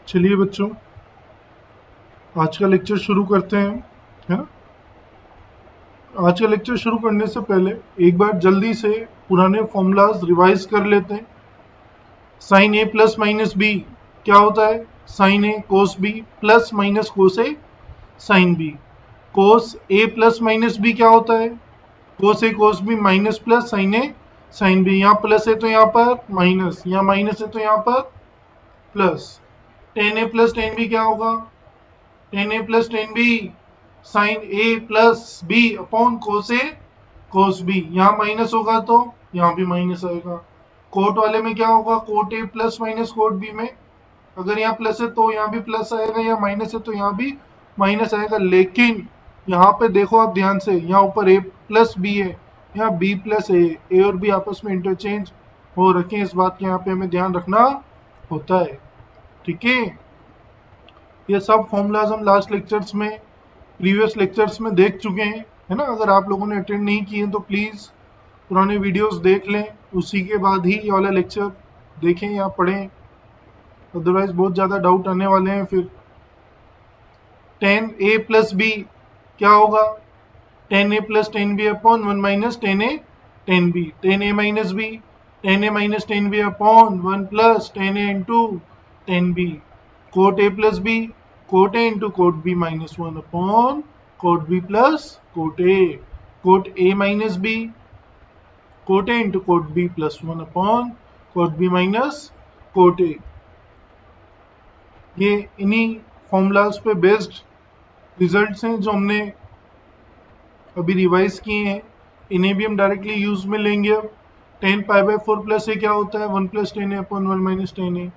चलिए बच्चों, आज का लेक्चर शुरू करते हैं, है ना। आज का लेक्चर शुरू करने से पहले एक बार जल्दी से पुराने फॉर्मूलाज रिवाइज कर लेते हैं। Sine A plus minus B क्या होता है? Sine A cos B plus minus cos A sine B. Cos A plus minus B क्या होता है? Cos A cos B minus plus sine A sine B. यहाँ प्लस है तो यहाँ पर माइनस, यहाँ माइनस है तो यहाँ पर plus. Tan A plus tan B क्या होगा? Tan A plus tan B sine A plus B upon cos A cos B. यहाँ माइनस होगा तो यहाँ भी माइनस आएगा। कोट वाले में क्या होगा? Cot A plus minus cot B में अगर यहाँ प्लस है तो यहाँ भी प्लस आएगा, यहाँ माइनस है तो यहाँ भी माइनस आएगा। लेकिन यहाँ पे देखो आप ध्यान से, यहाँ ऊपर ए प्लस बी है, यहाँ बी प्लस ए और बी आपस में इंटरचेंज हो रखे हैं। इस बात का यहाँ पे हमें ध्यान रखना होता है, ठीक है। ये सब फॉर्मूलाज हम लास्ट लेक्चर्स में, प्रीवियस लेक्चर्स में देख चुके हैं, है ना। अगर आप लोगों ने अटेंड नहीं किए तो प्लीज़ पुराने वीडियोस देख लें, उसी के बाद ही ये वाला लेक्चर देखें या पढ़ें, अदरवाइज बहुत ज़्यादा डाउट आने वाले हैं फिर। टेन ए प्लस बी क्या होगा? Tan A plus tan B upon one minus tan A tan B. Tan A minus B, tan A minus tan B upon one plus tan A into tan B. Cot A plus B, cot A into cot B minus one upon cot B plus cot A. Cot A minus B, cot A into cot B plus one upon cot B minus cot A. ये इन्हीं formulas पे based results हैं जो हमने अभी revise किए हैं। इन्हें भी हम डायरेक्टली यूज में लेंगे अब। Tan pi by four plus A क्या होता है? One plus tan A upon one minus tan A.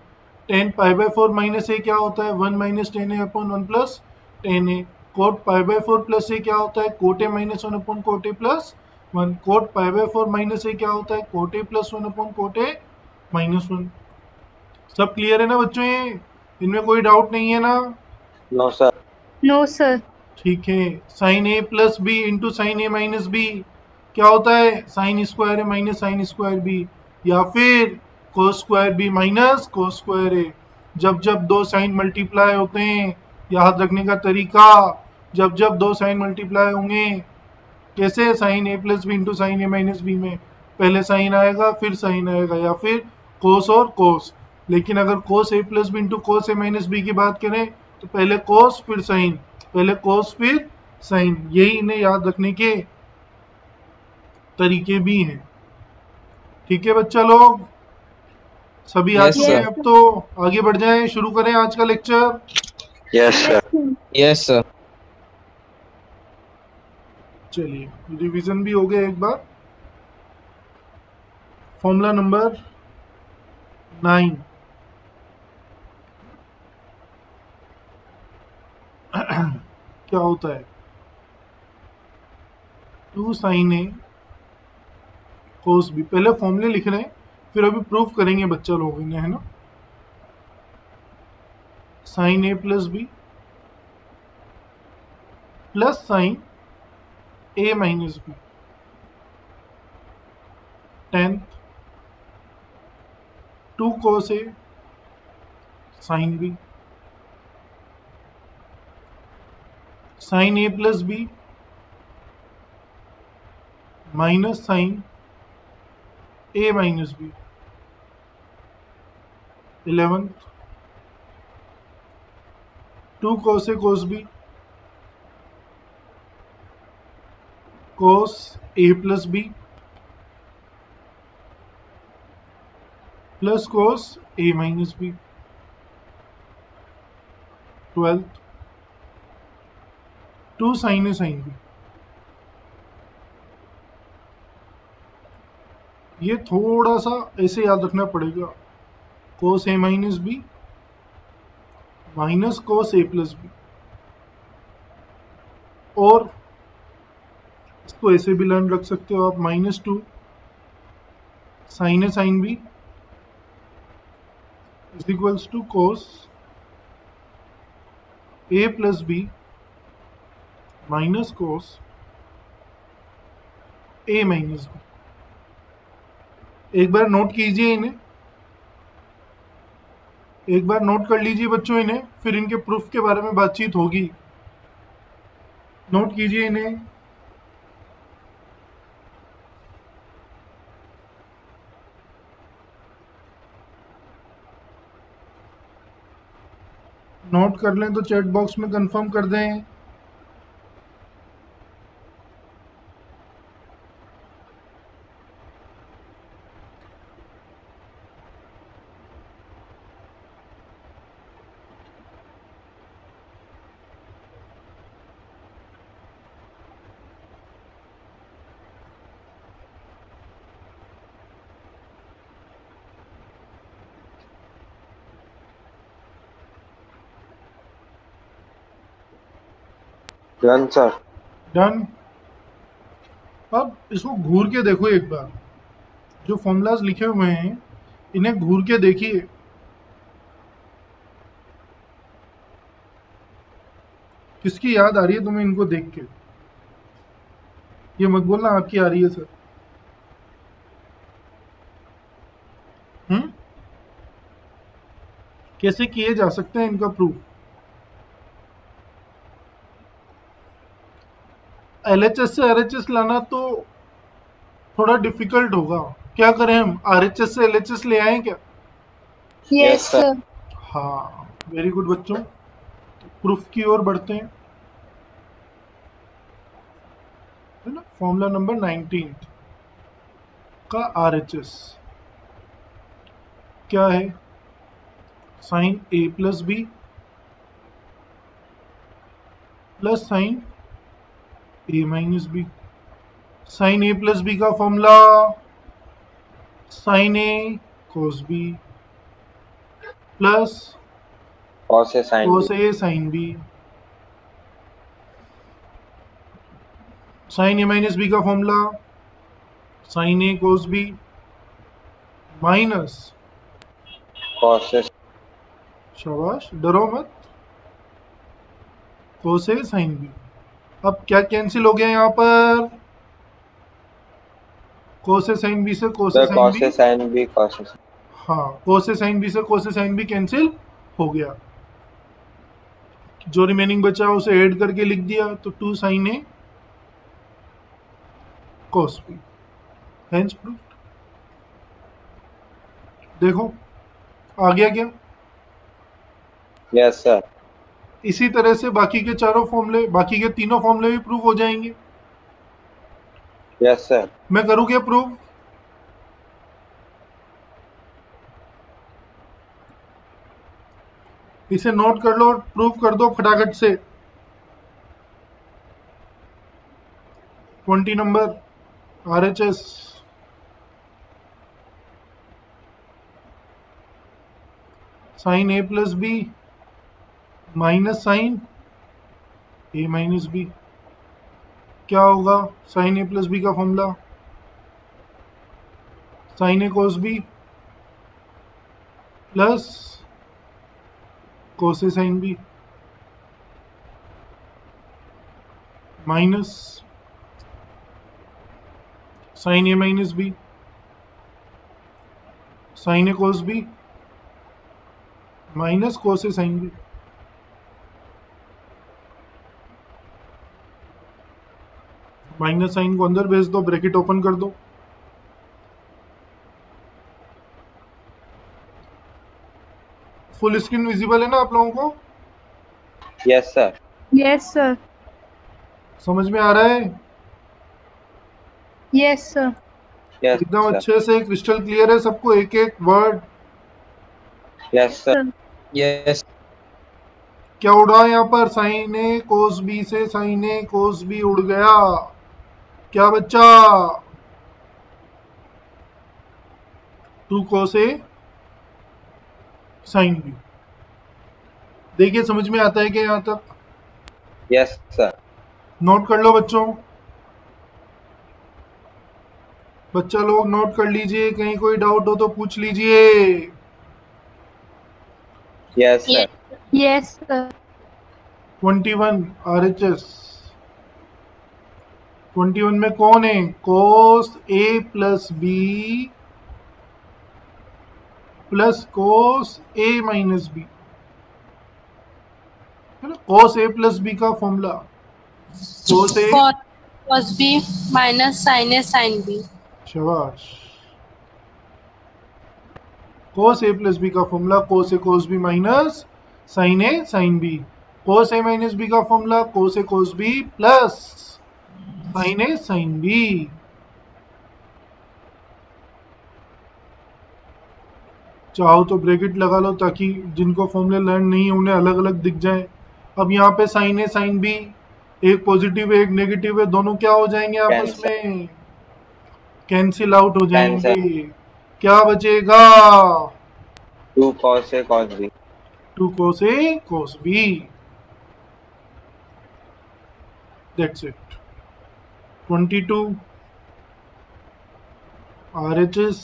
Tan pi by four minus A क्या होता है? One minus tan A upon one plus tan A. Cot pi by four plus A क्या होता है? Cot A minus one upon cot A plus one. Cot pi by four minus A क्या होता है? Cot A plus one upon cot A minus one. सब clear है ना बच्चों? ये इनमें कोई डाउट नहीं है ना? No sir. No sir. ठीक है। Sine A plus B into sine A minus B क्या होता है? Sine square A minus sine square B, या फिर cos square B minus cos square A. जब जब दो साइन मल्टीप्लाई होते हैं, याद रखने का तरीका, जब जब दो साइन मल्टीप्लाई होंगे, कैसे? Sign A plus B into sine A minus B में पहले साइन आएगा फिर साइन आएगा, या फिर कोस और कोस। लेकिन अगर कोस A plus B into cos A minus B की बात करें तो पहले कोस फिर साइन, पहले कोस फिर साइन। यही इन्हें याद रखने के तरीके भी हैं, ठीक है बच्चा लोग? सभी आ Yes, चुके हैं? sir. अब तो आगे बढ़ जाएं, शुरू करें आज का lecture. Yes sir. Yes sir. चलिए रिवीजन भी हो गया एक बार। फॉर्मूला नंबर 9, क्या होता है? Two sine A cos B. पहले फॉर्मूले लिख रहे हैं, फिर अभी प्रूफ करेंगे बच्चा लोग इन्हें, है ना। Sine A plus B plus sine A minus B. Tenth two cos A sine B. Sine A plus B minus sine A minus B. 11th two cos A cos B cos A plus B plus cos A minus B. 12th two sine A sine B. ये थोड़ा सा ऐसे याद रखना पड़ेगा, cos A minus B minus cos A plus B. और इसको ऐसे भी लर्न रख सकते हो आप, minus two sine A sine B is equals to cos A plus B minus cos A minus B. एक बार नोट कीजिए इन्हें। एक बार नोट कर लीजिए बच्चों इन्हें, फिर इनके प्रूफ के बारे में बातचीत होगी। नोट कीजिए इन्हें। नोट कर लें तो चैट बॉक्स में कंफर्म कर दें। Done sir. डन। अब इसको घूर के देखो एक बार, जो फॉर्मूलाज लिखे हुए हैं इन्हें घूर के देखिए। किसकी याद आ रही है तुम्हें इनको देख के? ये मत बोलना आपकी आ रही है सर। हम्म, कैसे किए जा सकते हैं इनका प्रूफ? एलएचएस से आरएचएस लाना तो थोड़ा डिफिकल्ट होगा। क्या करें हम, आरएचएस से एलएचएस ले आएं क्या? Yes yes sir. सर। हाँ, वेरी गुड बच्चों। प्रूफ की ओर बढ़ते हैं, है ना। फॉर्मूला नंबर 19 का आरएचएस क्या है? Sine A plus B plus sine A minus B. Sine A plus B का formula sine A cos B plus cos A sine B. Cos A sine B. Sine A minus B का formula sine A cos B minus, cos A. शाबाश डरो मत, कोस A sine B. अब क्या cancel हो गया यहाँ पर? कोस ए साइन बी से कोस ए sir sine cos B. A sine B cos A. हाँ, कोस ए साइन बी से कोस ए साइन बी कैंसिल हो गया। जो रिमेनिंग बचा उसे ऐड करके लिख दिया, तो 2 sign A cos B. Hence proof. देखो आ गया क्या? Yes sir. इसी तरह से बाकी के चारों फॉर्मूले, बाकी के तीनों फॉर्मूले भी प्रूव हो जाएंगे। Yes sir. मैं करूँ क्या प्रूव? इसे नोट कर लो और प्रूव कर दो फटाफट से। 20 number RHS sign A plus B minus sine A minus B. क्या होगा? साइन ए प्लस बी का formula sine A cos B plus cos A sine B minus sine A minus B sine A cos B minus cos A sine B. Minus sign को अंदर भेज दो, bracket open कर दो। Full screen visible है ना आप लोगों को? Yes sir. Yes sir. समझ में आ रहा है? Yes sir. यस एकदम सर। अच्छे से क्रिस्टल क्लियर है सबको, एक एक वर्ड? Yes sir. यस। क्या उड़ा यहाँ पर? साइन ए कोस बी से साइन ए कोस बी उड़ गया। क्या बच्चा? 2 कोस ए साइन बी। देखिए समझ में आता है क्या यहाँ तक? Yes sir. नोट कर लो बच्चों, बच्चा लोग नोट कर लीजिए, कहीं कोई डाउट हो तो पूछ लीजिए। Yes sir. Yes sir. 21 RHS. 21 में कौन है? Cos A plus B plus cos A minus B, है ना, कोस ए प्लस बी का formula, cos A, cos b minus sin a sin b. शाबाश, कोस ए प्लस बी का formula cos A cos B minus sine A sine B, cos A minus B का formula cos A cos B plus sine A sine B. चाहो तो bracket लगा लो ताकि जिनको फॉर्मूले learn नहीं है उन्हें अलग अलग दिख जाए। अब यहाँ पे साइन ए साइन बी, एक पॉजिटिव है एक नेगेटिव है, दोनों क्या हो जाएंगे आपस में, कैंसिल आउट हो जाएंगे। क्या बचेगा, 2 cos A cos B। 2 cos A cos B, that's it। 22 RHS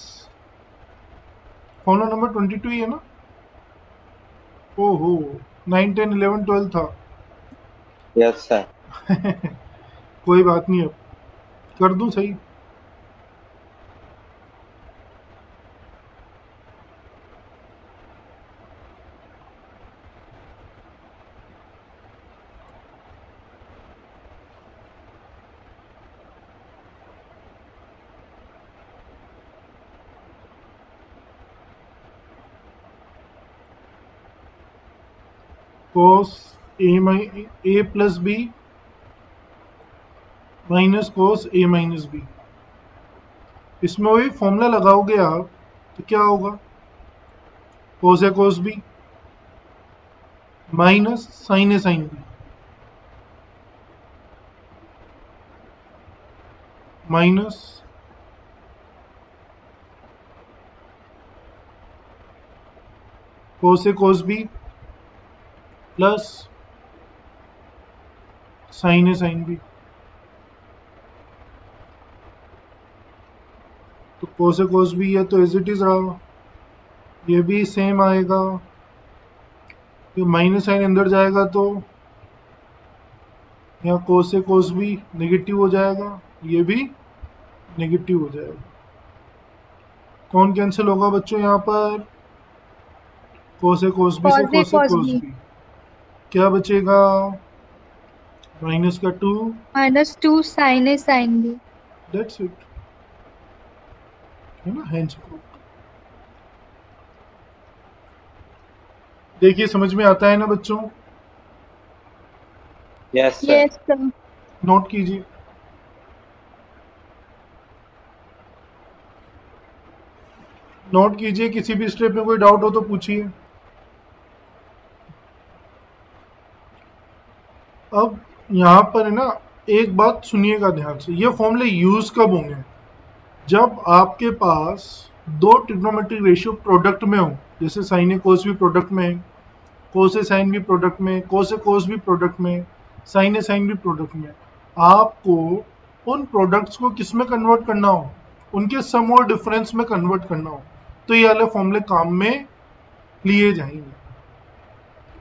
formula number 22 ही है ना, ओहो 9 10 11 12 था। Yes sir. कोई बात नहीं, अब कर दूं सही। cos a plus B minus cos a minus B, इसमें वही फॉर्मूला लगाओगे आप तो क्या होगा, cos a cos b minus sine A sine B minus cos a cos b plus sine A sine B. तो cos a cos b है तो एज इट इज रहा, ये भी सेम आएगा, ये माइनस साइन अंदर जाएगा तो यहाँ cos a cos b negative हो जाएगा, ये भी नेगेटिव हो जाएगा। कौन कैंसिल होगा बच्चों यहाँ पर, cos a cos b से cos a cos b, क्या बचेगा, माइनस का 2 -2 sin A sin B। That's it, है ना, हैंड्स प्रूफ। देखिए समझ में आता है ना बच्चों, yes sir. Yes sir। Note कीजिए। नोट कीजिए, किसी भी स्टेप में कोई डाउट हो तो पूछिए। अब यहाँ पर है ना, एक बात सुनिएगा ध्यान से, ये फॉर्मूले यूज कब होंगे, जब आपके पास दो ट्रिग्नोमेट्रिक रेशियो प्रोडक्ट में हो, जैसे साइन ए कोस भी प्रोडक्ट में, कोस ए साइन भी प्रोडक्ट में, कोस ए कोस भी प्रोडक्ट में, साइन ए साइन भी प्रोडक्ट में। आपको उन प्रोडक्ट्स को किस में कन्वर्ट करना हो, उनके सम और डिफरेंस में कन्वर्ट करना हो, तो ये वाले फॉर्मूले काम में लिए जाएंगे।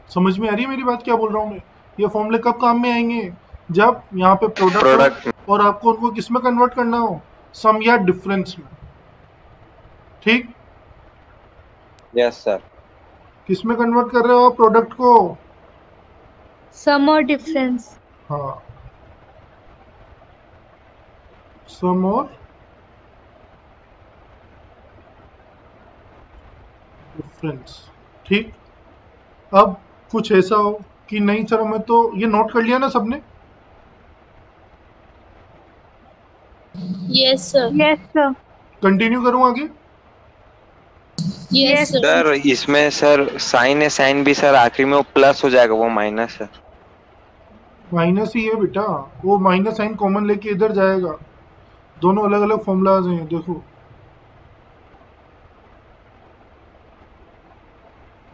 समझ में आ रही है मेरी बात, क्या बोल रहा हूँ मैं, ये फॉर्मूले कब काम में आएंगे, जब यहाँ पे प्रोडक्ट और आपको उनको किस में कन्वर्ट करना हो, सम या डिफरेंस में। ठीक, यस सर। किस में कन्वर्ट कर रहे हो आप प्रोडक्ट को, सम और डिफरेंस। हाँ, सम और डिफरेंस। ठीक, अब कुछ ऐसा हो कि नहीं सर हमें तो, ये नोट कर लिया ना सबने, Yes sir। Yes sir। Continue करूं आगे। Yes sir। सर इसमें सर साइन है साइन भी सर आखिरी में वो प्लस हो जाएगा, वो माइनस है। माइनस ही है बेटा, वो माइनस साइन कॉमन लेके इधर जाएगा, दोनों अलग अलग फॉर्मूलाज हैं। देखो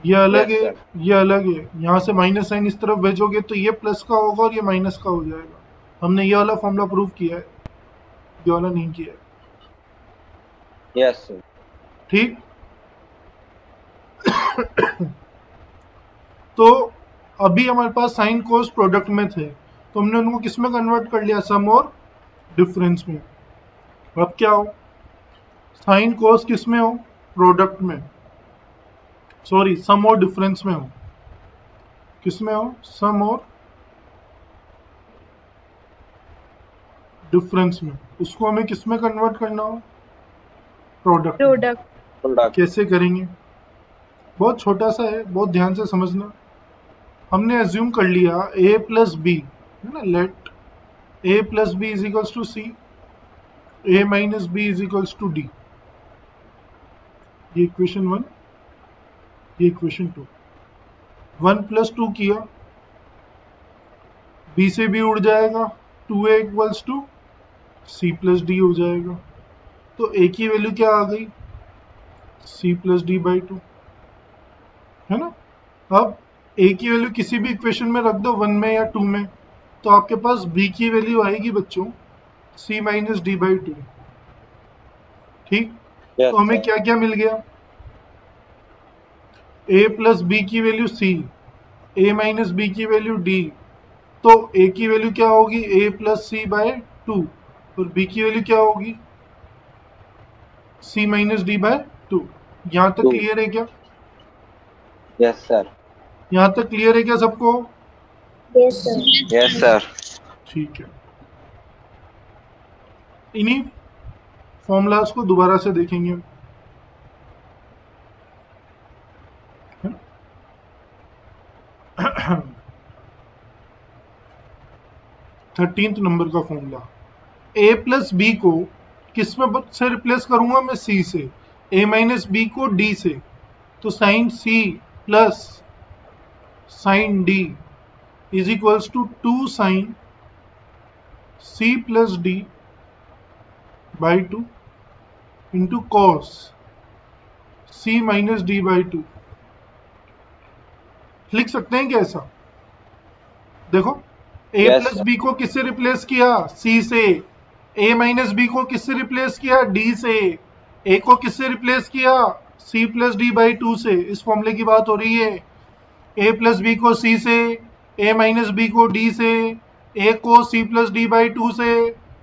ये अलग Yes, है, ये अलग है, यहाँ से माइनस साइन इस तरफ भेजोगे तो ये प्लस का होगा और ये माइनस का हो जाएगा। हमने ये वाला फॉर्मूला प्रूव किया है, ये वाला नहीं किया है। Yes sir. ठीक तो अभी हमारे पास साइन कोस प्रोडक्ट में थे, तो हमने उनको किस में कन्वर्ट कर लिया, सम और डिफरेंस में। अब क्या हो, साइन कोस किस में हो, प्रोडक्ट में, सॉरी, सम और डिफरेंस में हो। किस में हो? सम और डिफरेंस में। उसको हमें किस में कन्वर्ट करना हो? प्रोडक्ट में। प्रोडक्ट। प्रोडक्ट। कैसे करेंगे? बहुत छोटा सा है, बहुत ध्यान से समझना। हमने एज्यूम कर लिया a प्लस बी, है ना, let a plus B is equals to सी, a minus B is equals to D. ये इक्वेशन 1, ये इक्वेशन 2। 1 प्लस 2 किया, b से b उड़ जाएगा, 2a equals to c plus D हो जाएगा। तो a की वैल्यू क्या आ गई? c प्लस डी बाई 2, है ना। अब a की वैल्यू किसी भी इक्वेशन में रख दो, 1 में या 2 में, तो आपके पास b की वैल्यू आएगी बच्चों c माइनस डी बाई 2। ठीक। यस तो हमें सर। क्या क्या मिल गया? a प्लस बी की value c, a minus B की वैल्यू d। तो a की वैल्यू क्या होगी? a प्लस सी बाय 2, और b की वैल्यू क्या होगी? c minus D by 2। यहां तक 2। क्लियर है क्या? Yes sir. यहां तक क्लियर है क्या सबको? Yes sir. Yes sir. ठीक है। इन्हीं फॉर्मूलाज को दोबारा से देखेंगे, है ना। 13th नंबर का फॉर्मूला, a प्लस बी को किस में से रिप्लेस करूंगा मैं? c से। a माइनस बी को d से। तो sine c plus sine d is equals to 2 sine c plus d by 2 into cos c minus d by 2। लिख सकते हैं क्या ऐसा? देखो, a yes plus sir. B को किससे रिप्लेस किया? c से। a माइनस बी को किससे रिप्लेस किया? d से। a को किससे रिप्लेस किया? c प्लस डी बाई 2 से। इस फॉर्मूले की बात हो रही है। a प्लस बी को c से, a माइनस बी को d से, a को c प्लस डी बाई 2 से,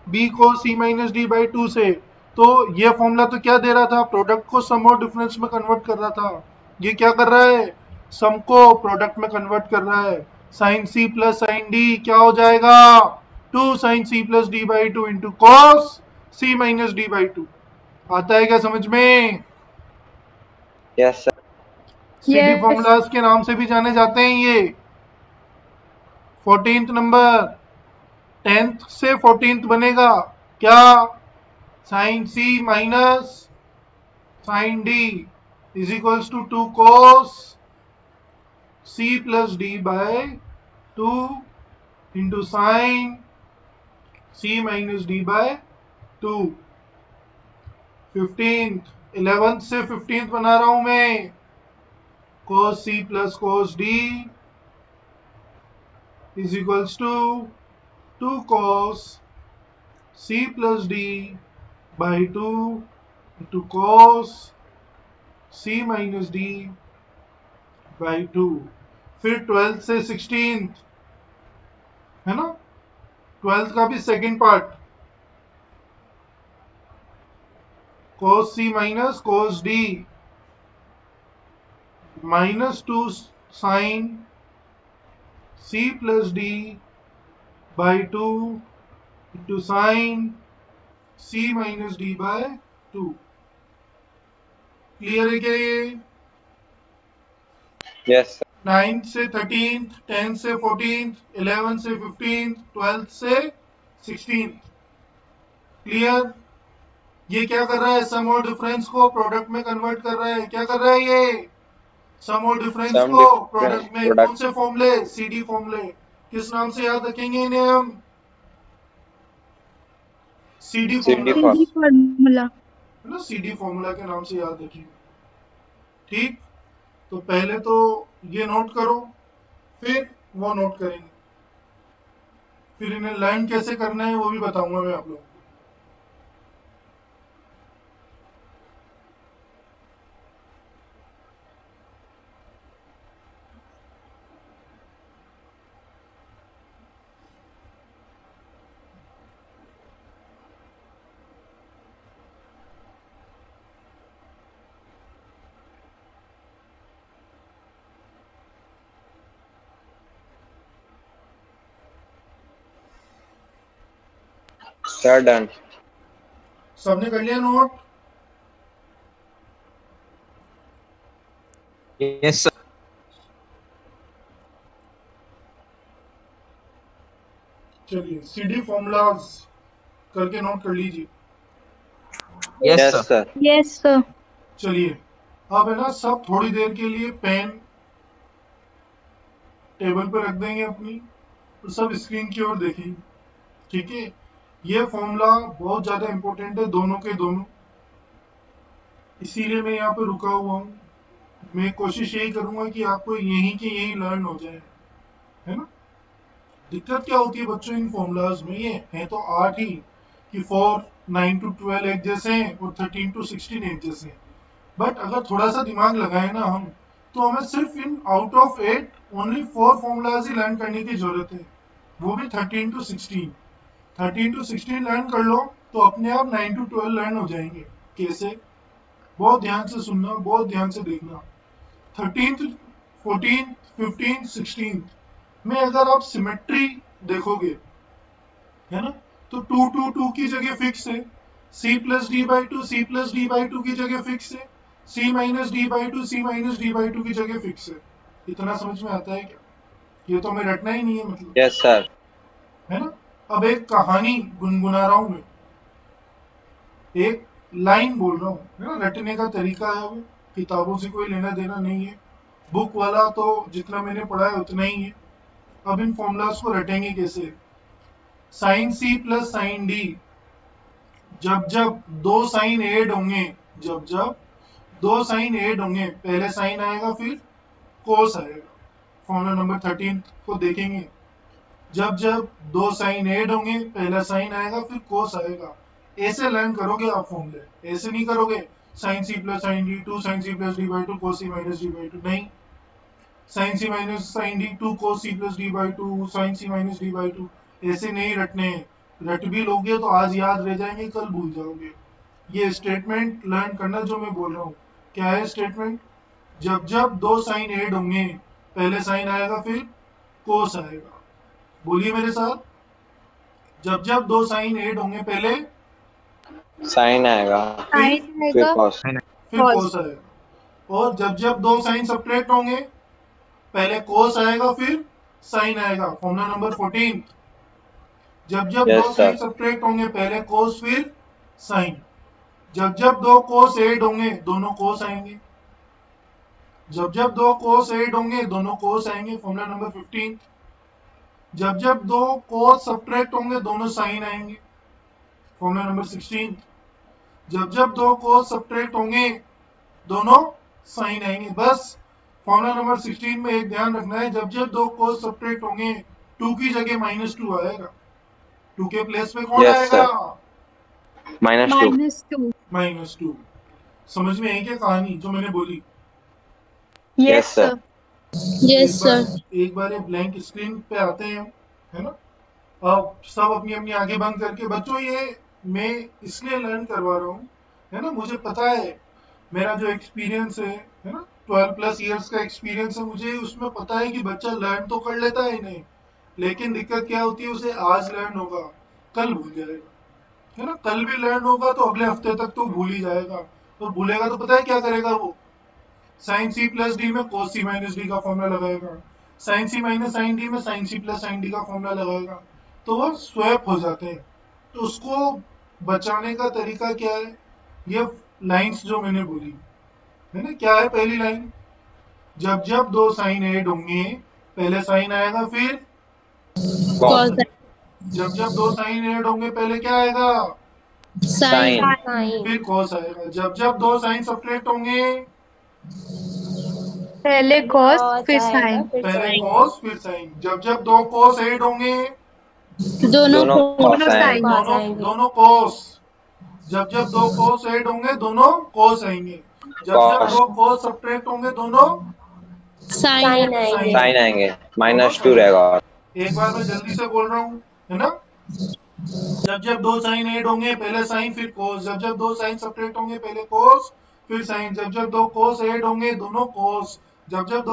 b को c माइनस डी बाई 2 से। तो ये फॉर्मूला तो क्या दे रहा था? प्रोडक्ट को सम और डिफरेंस में कन्वर्ट कर रहा था। ये क्या कर रहा है? सम को प्रोडक्ट में कन्वर्ट कर रहा है। Sine c plus sine d क्या हो जाएगा? 2 sine c plus D by 2 into cos c minus D by 2। आता है क्या समझ में? Yes sir. CD yes. Formulas के नाम से भी जाने जाते हैं ये। 14th नंबर, 10th से 14th बनेगा क्या? Sine c minus sine d is equals to 2 cos c plus d by 2 into sine c minus d by 2। 15th, 11th से 15th बना रहा हूं मैं। cos c plus cos d is equals to 2 cos c plus d by 2 into cos c minus d by 2। फिर 12th से 16th, है ना, 12th का भी second part, cos c minus cos d minus 2 sine c plus d by 2 into sine c minus d by 2। Clear है क्या ये? Yes 9 से 13th, 10 से 14th, 11 से 15th, 12 से 16th। क्लियर? ये क्या कर रहा है? सम और डिफरेंस को प्रोडक्ट में कन्वर्ट कर रहा है। क्या कर रहा है ये? सम और डिफरेंस सम को डिफरेंस प्रोडक्ट में। कौन प्रोडक्ट। से फॉर्मूले? सीडी फॉर्मूले। किस नाम से याद रखेंगे इन्हें हम? CD CD formula. Form. CD formula. है ना, सीडी फॉर्मूला के नाम से याद रखिए। ठीक। तो पहले तो ये नोट करो, फिर वो नोट करेंगे, फिर इन्हें लर्न कैसे करना है वो भी बताऊंगा मैं आप लोगों को। Sir done. सबने कर लिया नोट? Yes sir. चलिए सीडी फॉर्मूलाज करके नोट कर लीजिए। Yes yes sir. Sir. Yes, sir. चलिए अब है ना सब थोड़ी देर के लिए पेन टेबल पर रख देंगे अपनी, और सब स्क्रीन की ओर देखेंगे। ठीक है, ये फॉर्मूला बहुत ज्यादा इंपॉर्टेंट है दोनों के दोनों, इसीलिए मैं यहाँ पे रुका हुआ हूँ। मैं कोशिश यही करूंगा कि आपको यहीं के यहीं लर्न हो जाए, है ना। दिक्कत क्या होती है बच्चों इन फॉर्मूलाज में, ये है तो 8 ही कि 4 9 to 12 एक जैसे हैं और 13 to 16 एक जैसे हैं। बट अगर थोड़ा सा दिमाग लगाए ना हम, तो हमें सिर्फ in out of 8 only 4 formulas he learn करने की जरूरत है, वो भी 13 to 16। 13 to 16 लर्न कर लो तो अपने आप 9 to 12 लर्न हो जाएंगे। कैसे? बहुत ध्यान से सुनना, बहुत ध्यान से देखना। 13th 14th 15th 16th में अगर आप सिमेट्री देखोगे, है ना, तो 2 2 2 की जगह फिक्स है, c plus D by two C plus D by two की जगह फिक्स है, c minus D by two C minus D by two की जगह फिक्स है। इतना समझ में आता है क्या? ये तो हमें रटना ही नहीं है मतलब, यस सर। है ना। अब एक कहानी गुनगुना रहा हूं मैं, एक लाइन बोल रहा हूँ, है ना। रटने का तरीका है वो, किताबों से कोई लेना देना नहीं है, बुक वाला तो जितना मैंने पढ़ा है उतना ही है। अब इन फॉर्मूलाज को रटेंगे कैसे? Sine C plus sine D, जब जब दो साइन ऐड होंगे, जब जब दो साइन ऐड होंगे, पहले साइन आएगा फिर कोस आएगा। फॉर्मूला नंबर 13 को देखेंगे, जब जब दो साइन ऐड होंगे, पहला साइन आएगा फिर कोस आएगा। ऐसे लर्न करोगे आप फॉर्मूले, ऐसे नहीं करोगे sine C plus sine D 2 sine C plus D by two cos C minus D by two, नहीं। Sine C minus sine D 2 cos C plus D by two sine C minus D by two, ऐसे नहीं रटने हैं। रट भी लोगे तो आज याद रह जाएंगे, कल भूल जाओगे। ये स्टेटमेंट लर्न करना जो मैं बोल रहा हूँ। क्या है स्टेटमेंट? जब जब दो साइन ऐड होंगे, पहले साइन आएगा फिर कोस आएगा। बोलिए मेरे साथ, जब जब दो साइन ऐड होंगे, पहले साइन आएगा फिर Sine फिर आएगा, कॉस। फिर cos. कोस आएगा। और जब जब दो साइन सब्ट्रैक्ट होंगे, पहले कोस आएगा फिर साइन आएगा। फॉर्मूला नंबर 14, जब जब दो यस साइन सर। सब्ट्रैक्ट होंगे, पहले कोस फिर साइन। जब जब दो कोस ऐड होंगे, दोनों कोस आएंगे। जब जब दो कोस ऐड होंगे, दोनों कोस आएंगे। फॉर्मूला नंबर 15, जब जब दो कोस सब्ट्रैक्ट होंगे, दोनों साइन आएंगे। फॉर्मूला नंबर 16, जब जब दो कोस सब्ट्रैक्ट होंगे, दोनों साइन आएंगे। बस फॉर्मूला नंबर 16 में एक ध्यान रखना है, जब जब दो कोस सब्ट्रैक्ट होंगे, 2 की जगह -2 आएगा। 2 के प्लेस पे कौन यस आएगा? सर। -2। -2. -2। समझ में आई क्या कहानी जो मैंने बोली? Yes, yes sir. sir. Yes sir. एक बार ये ब्लैंक स्क्रीन पे आते हैं, है ना। अब सब अपनी अपनी आंखें बंद करके, बच्चों ये मैं इसलिए लर्न करवा रहा हूँ, है ना। मुझे पता है, मेरा जो एक्सपीरियंस है ना, 12+ ईयर्स का एक्सपीरियंस है, मुझे उसमें पता है कि बच्चा लर्न तो कर लेता है इन्हें, लेकिन दिक्कत क्या होती है, उसे आज लर्न होगा कल भूल जाएगा, है ना। कल भी लर्न होगा तो अगले हफ्ते तक तो भूल ही जाएगा, और भूलेगा तो पता है क्या करेगा वो? साइन सी प्लस डी में कोस सी माइनस डी का फॉर्मूला लगाएगा, sine C minus sine D में sine C plus sine D का फॉर्मूला लगाएगा, तो वो स्वैप हो जाते हैं। तो उसको बचाने का तरीका क्या है? ये लाइंस जो मैंने बोली, है ना। क्या है पहली लाइन? जब जब दो साइन ऐड होंगे, पहले साइन आएगा फिर कॉस। जब जब दो साइन ऐड होंगे, पहले क्या आएगा? साइन। फिर कॉस आएगा। जब जब दो साइन सब्ट्रैक्ट होंगे, पहले cos, फिर sin. पहले कॉस फिर साइन। जब जब दो कॉस ऐड होंगे, दोनों दोनों कॉस दोनों आएंगे। sin. दोनों कॉस। जब जब दो कॉस ऐड होंगे, दोनों कॉस आएंगे। जब जब कॉस। दो कॉस सब्ट्रैक्ट होंगे, दोनों साइन साइन। साइन आएंगे। दोनों -2 साइन। रहेगा। एक बार मैं जल्दी से बोल रहा हूँ, है ना। जब जब दो साइन ऐड होंगे, पहले साइन फिर कोस। जब जब दो साइन सब्ट्रैक्ट होंगे, पहले कोस फिर साइन। जब जब दो कोस ऐड होंगे, दोनों कोस। जब जब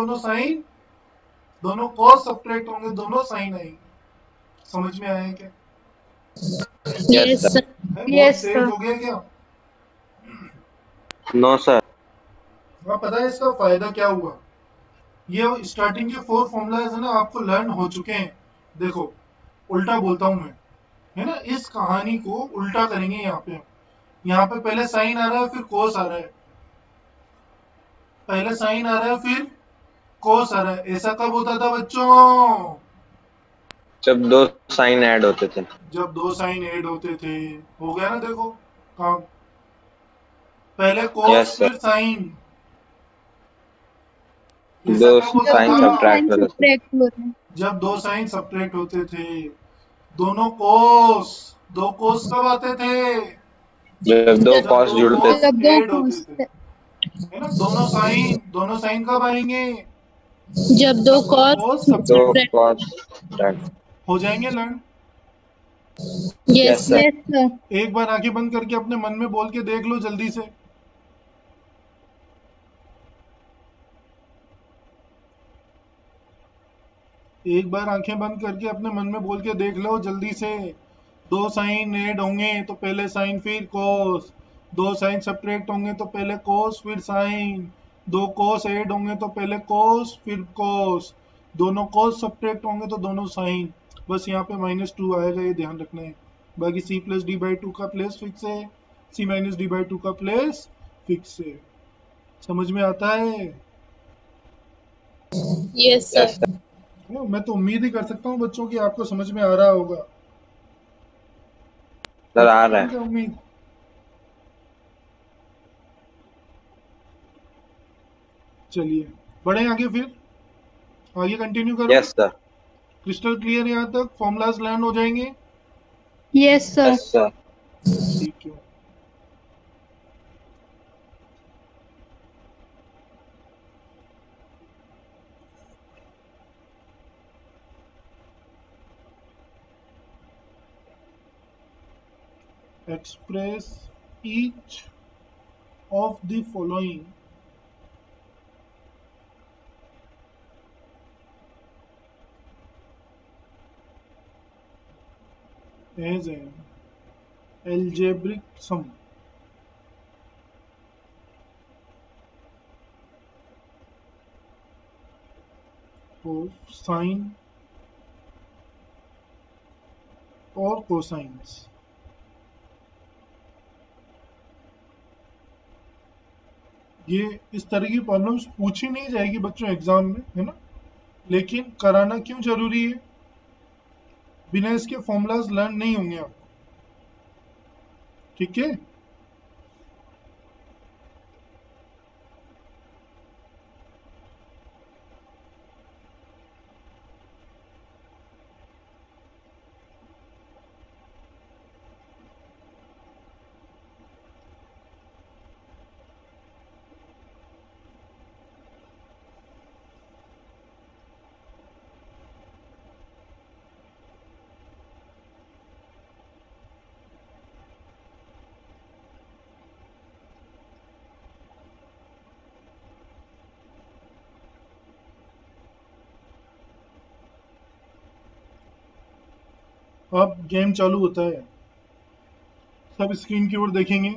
दोनों कोस सब्ट्रैक्ट होंगे, दोनों साइन आएंगे। समझ में आया क्या? Yes Yes, sir. sir. है, बहुत Yes, तेज sir. हो गया क्या? No sir. हाँ, पता है इसका फायदा क्या हुआ? ये स्टार्टिंग के 4 फॉर्मूलाज है ना, आपको लर्न हो चुके हैं। देखो, उल्टा बोलता हूँ मैं, है ना, इस कहानी को उल्टा करेंगे। यहाँ पे पहले साइन आ रहा है, फिर कोस आ रहा है। पहले साइन आ रहा है, फिर कोस आ रहा है। ऐसा कब होता था बच्चों? जब दो साइन ऐड होते थे। जब दो साइन ऐड होते थे। हो गया ना, देखो काम। पहले कोस यस सर। फिर साइन। ऐसा दो कब होता जब साइन दो था? साइन सब्ट्रैक्ट होते थे। सब्ट्रैक्ट हो रहे हैं. जब दो साइन सब्ट्रैक्ट होते थे। दोनों कोस, दो कोस कब आते थे? जब दो जब कॉस दो जुड़ते थे। कोस जब दो ऐड होते cos थे, है ना। दोनों साइन कब आएंगे? जब दो जब दो cos कोस दो सब्ट्रैक्ट कॉस सब्ट्रैक्ट। हो जाएंगे learn. Yes, yes sir. Sir. Yes, sir. एक बार आंखें बंद करके अपने मन में बोल के देख लो जल्दी से। एक बार आंखें बंद करके अपने मन में बोल के देख लो जल्दी से। दो साइन ऐड होंगे तो पहले साइन फिर कोस। दो साइन सब्ट्रैक्ट होंगे तो पहले कोस फिर साइन। दो कोस ऐड होंगे तो पहले कोस फिर कोस। दोनों कोस सब्ट्रैक्ट होंगे तो दोनों साइन। बस यहाँ पे -2 आएगा, ये ध्यान रखना है। बाकी c plus D by to का प्लेस फिक्स है, c minus D by to का प्लेस फिक्स है। समझ में आता है? Yes, sir. Yes sir. मैं तो उम्मीद ही कर सकता हूँ बच्चों की आपको समझ में आ रहा होगा। कर सर आ सकते रहा हैं है। क्या उम्मीद? चलिए, बढ़े आगे फिर। आगे कंटिन्यू करो। Yes sir. क्रिस्टल क्लियर यहाँ तक? फॉर्मूलाज लर्न हो जाएंगे? Yes, sir. Yes sir. ठीक है। Express each of the following as an algebraic sum of sine और कोसाइंस। ये इस तरह की प्रॉब्लम्स पूछी नहीं जाएगी बच्चों एग्जाम में, है ना, लेकिन कराना क्यों जरूरी है? बिना इसके फॉर्मूलाज लर्न नहीं होंगे आपको। ठीक है। अब गेम चालू होता है। सब स्क्रीन की ओर देखेंगे।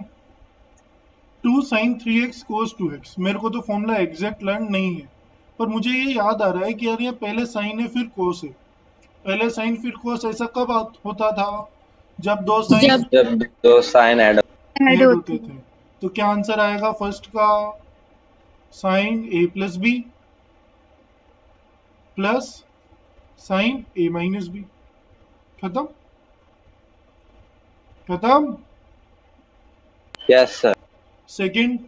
2 sin 3x cos 2x। मेरे को तो फॉर्मूला एग्जैक्ट लर्न नहीं है, पर मुझे ये याद आ रहा है कि यार ये पहले साइन है फिर कोस है। पहले साइन फिर कोस, ऐसा कब होता था? जब दो साइन जब जब दो साइन ऐड। Add ऐड होते होते हैं. थे। तो क्या आंसर आएगा फर्स्ट का? Sine a plus B plus sine a minus B. खत्म। खत्म। Yes sir. सेकंड,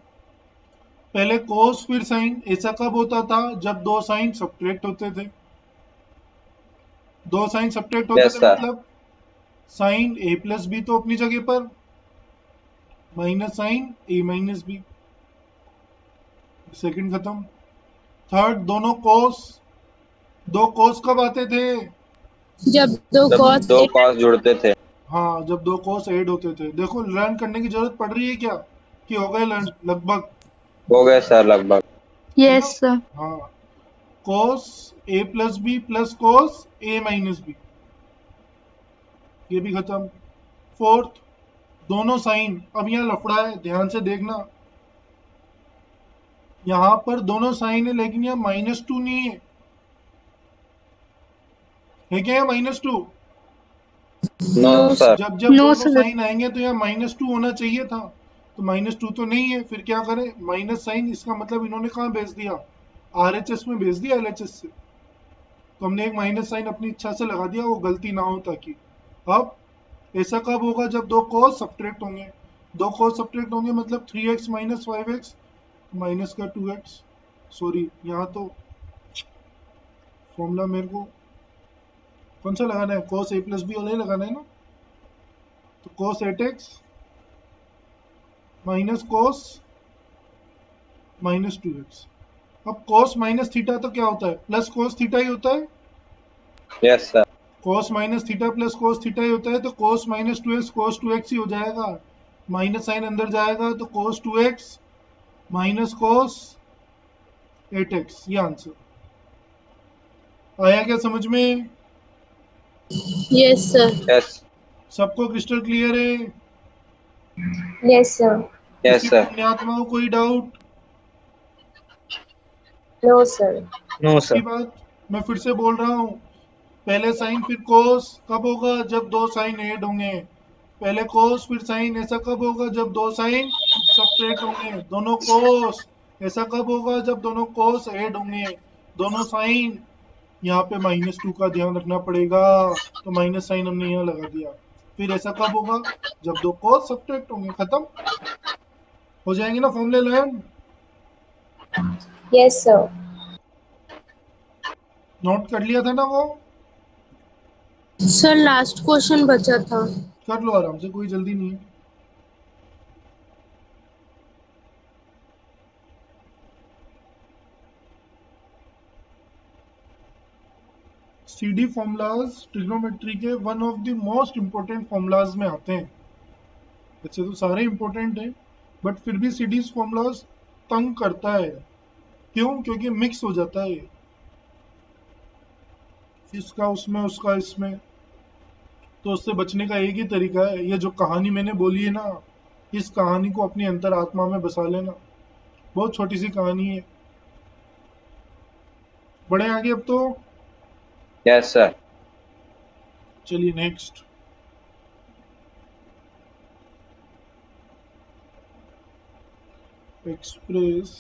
पहले कोस फिर साइन, ऐसा कब होता था? जब दो साइन सब्ट्रैक्ट होते थे। दो साइन सब्ट्रैक्ट होते यस थे सर। मतलब साइन a प्लस बी तो अपनी जगह पर, minus sine a minus B. Second खत्म। थर्ड, दो कोस कब आते थे? जब दो जब cos दो कॉस जुड़ते थे। हाँ, जब दो कोस ऐड होते थे। देखो, लर्न करने की जरूरत पड़ रही है क्या? कि हो गए लर्न लगभग? हो गए सर लगभग। है ना? Yes, sir. हाँ, cos a plus B plus cos a minus B, ये भी खत्म। फोर्थ, दोनों साइन। अब यहाँ लफड़ा है, ध्यान से देखना, यहाँ पर दोनों साइन है लेकिन यहाँ -2 नहीं है, है क्या -2? No sir. जब जब No, दोनों sir. साइन आएंगे तो यहाँ -2 होना चाहिए था, तो -2 तो नहीं है, फिर क्या करें, माइनस साइन, इसका मतलब इन्होंने कहाँ भेज दिया, RHS में भेज दिया LHS से, तो हमने एक माइनस साइन अपनी इच्छा से लगा दिया, वो गलती ना हो ताकि। अब ऐसा कब होगा, जब दो कॉस सब्ट्रैक्ट होंगे, दो कॉस सब्ट्रैक्ट होंगे मतलब 3x माइनस 5x माइनस का 2x, सॉरी यहाँ तो फॉर्मूला मेरे को कौन सा लगाना है, cos a प्लस बी वाला ही लगाना है ना, तो cos 8x minus cos minus 2x। अब cos माइनस थीटा तो क्या होता है, प्लस cos थीटा ही होता है, yes sir. cos minus theta plus cos theta ही होता है, तो cos minus 2x cos 2x ही हो जाएगा, माइनस साइन अंदर जाएगा तो cos 2x minus cos 8x, ये आंसर आया क्या समझ में? Yes, sir. यस। सबको क्रिस्टल क्लियर है? Yes, sir. यस किसी सर। पुण्यात्मा को कोई डाउट? No, sir. No, की sir. बात मैं फिर से बोल रहा हूँ, पहले साइन फिर कोस कब होगा, जब दो साइन ऐड होंगे, पहले कोस फिर साइन, ऐसा कब होगा, जब दो साइन सब्ट्रैक्ट होंगे, दोनों कोस, ऐसा कब होगा, जब दोनों कोस ऐड होंगे, दोनों साइन, यहाँ पे -2 का ध्यान रखना पड़ेगा, तो माइनस साइन हमने यहाँ लगा दिया, फिर ऐसा कब होगा, जब दो कोस सब्ट्रैक्ट होंगे, खत्म हो जाएंगे ना फॉर्मूले लर्न? Yes, sir. नोट कर लिया था ना वो? सर लास्ट क्वेश्चन बचा था। कर लो आराम से, कोई जल्दी नहीं है। CD फॉर्मूलाज ट्रिग्नोमेट्री के one of the most important formulas में आते हैं, वैसे तो सारे इंपॉर्टेंट हैं बट फिर भी CD फॉर्मूलाज तंग करता है, क्यों, क्योंकि मिक्स हो जाता है, इसका उसमें उसका इसमें, तो उससे बचने का एक ही तरीका है, ये जो कहानी मैंने बोली है ना, इस कहानी को अपनी अंतरात्मा में बसा लेना, बहुत छोटी सी कहानी है। बढ़े आगे अब तो, यस सर। चलिए next. Express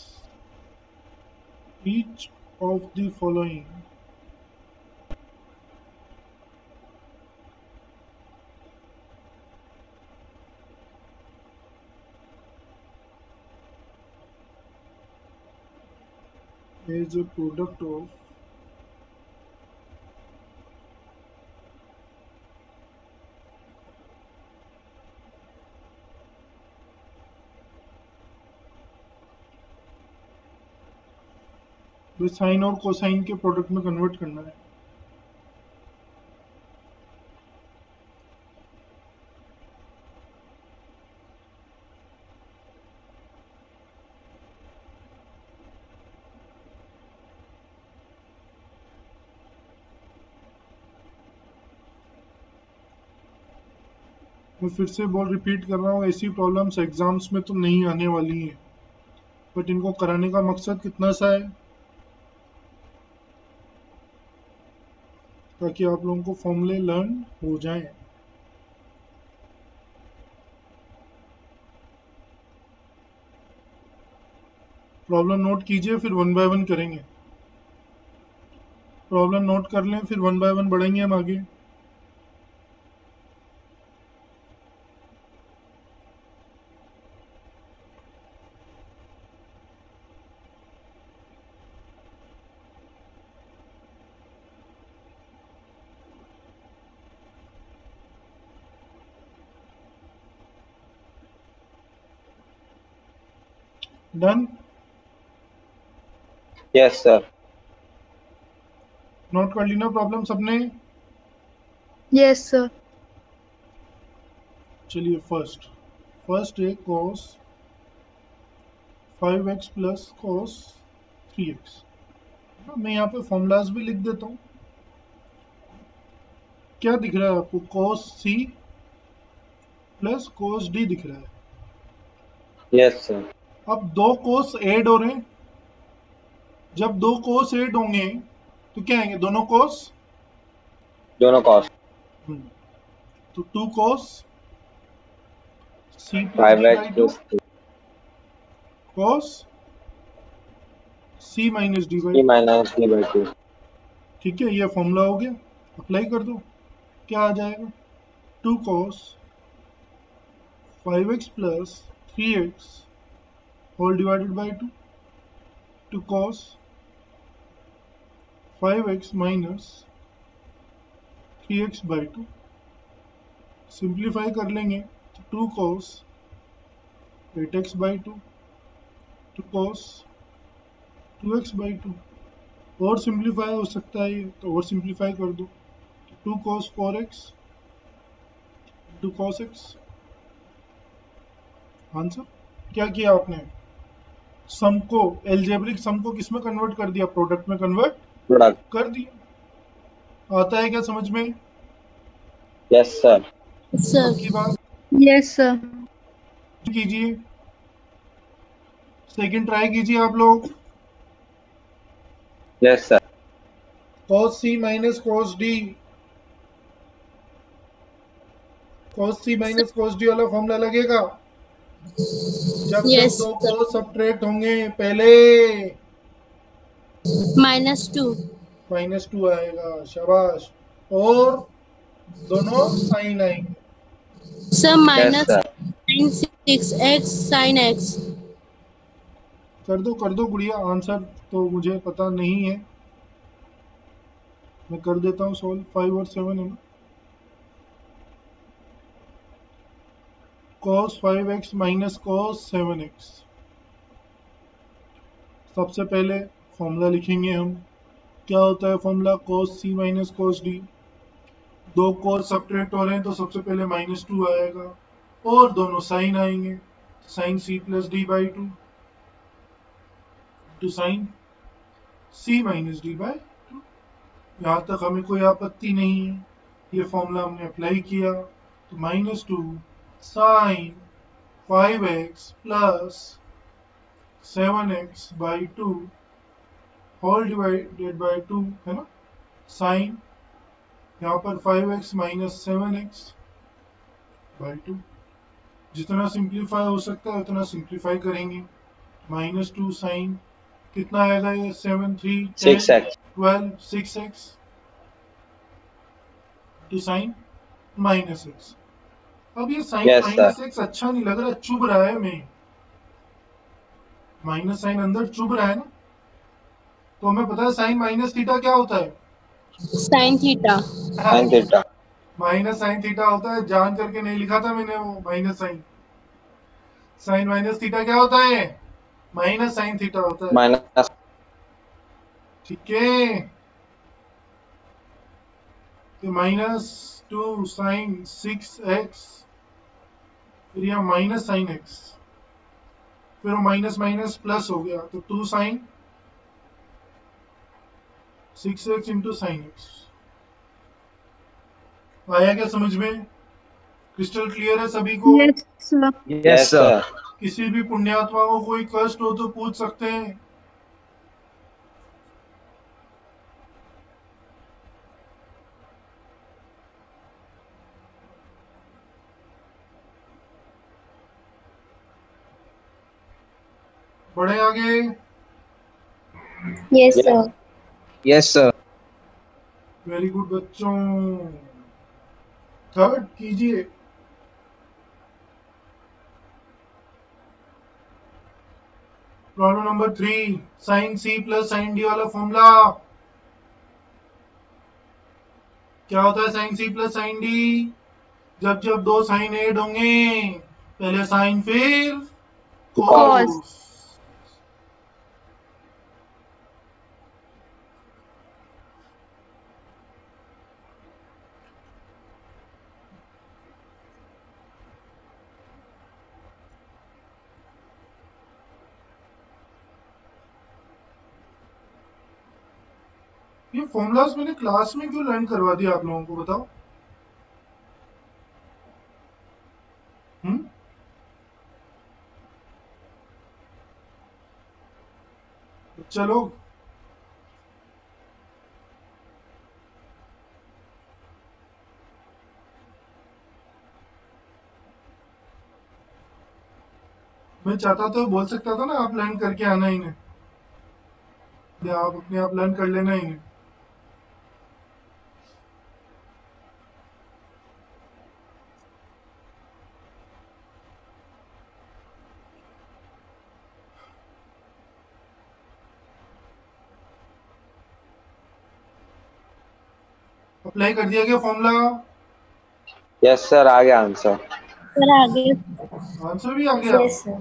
each of the following is a product of sine और कोसाइन के प्रोडक्ट में कन्वर्ट करना है। मैं फिर से रिपीट कर रहा हूँ, ऐसी प्रॉब्लम्स एग्जाम्स में तो नहीं आने वाली हैं, बट इनको कराने का मकसद कितना सा है, ताकि आप लोगों को फॉर्मूले लर्न हो जाएं। प्रॉब्लम नोट कीजिए, फिर वन बाय वन करेंगे, प्रॉब्लम नोट कर लें, फिर वन बाय वन बढ़ेंगे हम आगे। डन? Yes sir. नोट कर ली ना प्रॉब्लम सबने? Yes, sir. चलिए फर्स्ट है cos 5x plus cos 3x। मैं यहाँ पे फॉर्मूलाज भी लिख देता हूँ, क्या दिख रहा है आपको, cos c plus cos D दिख रहा है। Yes sir. अब दो कोस ऐड हो रहे हैं, जब दो कोस ऐड होंगे तो क्या आएंगे, दोनों कोस। दोनों कॉस। तो 2 cos c plus d 5x by 2 plus cos c minus d by 3 2। minus d by 2। ठीक है, ये फॉर्मूला हो गया, अप्लाई कर दो। क्या आ जाएगा, 2 cos 5x plus 3x whole divided by 2, 2 cos 5x minus 3x by 2। Simplify कर लेंगे तो 2 cos 8x by 2, 2 cos 2x by 2। और सिंप्लीफाई हो सकता है ये, तो और सिंप्लीफाई कर दो, 2 cos 4x 2 cos x। Answer क्या किया आपने, सम को, एल्जेब्रिक सम को किस में कन्वर्ट कर दिया, प्रोडक्ट में कन्वर्ट प्रोडक्ट। कर दिया। आता है क्या समझ में। Yes sir. sir, अब की बात Yes, sir. कीजिए, सेकंड ट्राई कीजिए आप लोग। Yes sir. cos c minus cos d, cos c minus cos d वाला फॉर्मूला लगेगा जब जब yes दो sir, को सब्ट्रैक्ट होंगे, पहले -2 -2 आएगा, शाबाश। और दोनों साइन आएंगे। sir, yes minus sir. sin 6x sin x। कर दो गुड़िया, आंसर तो मुझे पता नहीं है, मैं कर देता हूँ सॉल्व। 5 और 7 है ना, cos 5x minus cos 7x। सबसे पहले फॉर्मूला लिखेंगे हम, क्या होता है formula, cos c minus cos d। दो cos सब्ट्रैक्ट हो रहे हैं तो सबसे पहले -2 आएगा, और दोनों साइन आएंगे, sine c plus D by 2 two sine c minus D by 2। यहाँ तक हमें कोई आपत्ति नहीं है, ये फॉर्मूला हमने अप्लाई किया, तो -2 sine 5x plus 7x by 2 whole divided by 2 है ना, साइन यहाँ पर 5x माइनस 7x बाई 2। जितना सिंप्लीफाई हो सकता है उतना सिंप्लीफाई करेंगे। -2 साइन कितना आएगा ये, 7 3 10 6x। 12 6x to sign -x। अब ये साइन यस सर। -x अच्छा नहीं लग रहा, चुभ रहा है, मैं माइनस साइन अंदर चुभ रहा है ना। तो हमें पता है साइन माइनस थीटा क्या होता है, sin theta. sin theta. Minus sine theta होता है, जान करके नहीं लिखा था मैंने वो minus sine. Sine minus theta क्या होता है, माइनस साइन थीटा होता है। माइनस। ठीक है, तो -2 साइन 6x, फिर यहाँ माइनस साइन x, फिर वो माइनस माइनस प्लस हो गया, तो 2 sign 6x into sine x। आया क्या समझ में, क्रिस्टल क्लियर है सभी को। Yes, sir. Yes sir. किसी भी पुण्यात्मा को कोई कष्ट हो तो पूछ सकते हैं। बढ़े आगे, Yes, sir. Yes, sir. Very good बच्चों। थर्ड कीजिए, problem number 3, sine C plus sine D वाला फॉर्मूला क्या होता है, sine C plus sine D, जब जब दो साइन ऐड होंगे, पहले साइन फिर Cos. कॉस। ये फॉर्मूलाज मैंने क्लास में क्यों लर्न करवा दिया आप लोगों को, बताओ। तो चलो मैं चाहता तो बोल सकता था ना आप लर्न करके आना ही नहीं, या आप अपने आप लर्न कर लेना ही नहीं। अप्लाई कर दिया गया फॉर्मूला? यस सर, आ गया आंसर। सर आगे आंसर भी आ गया? Yes, sir.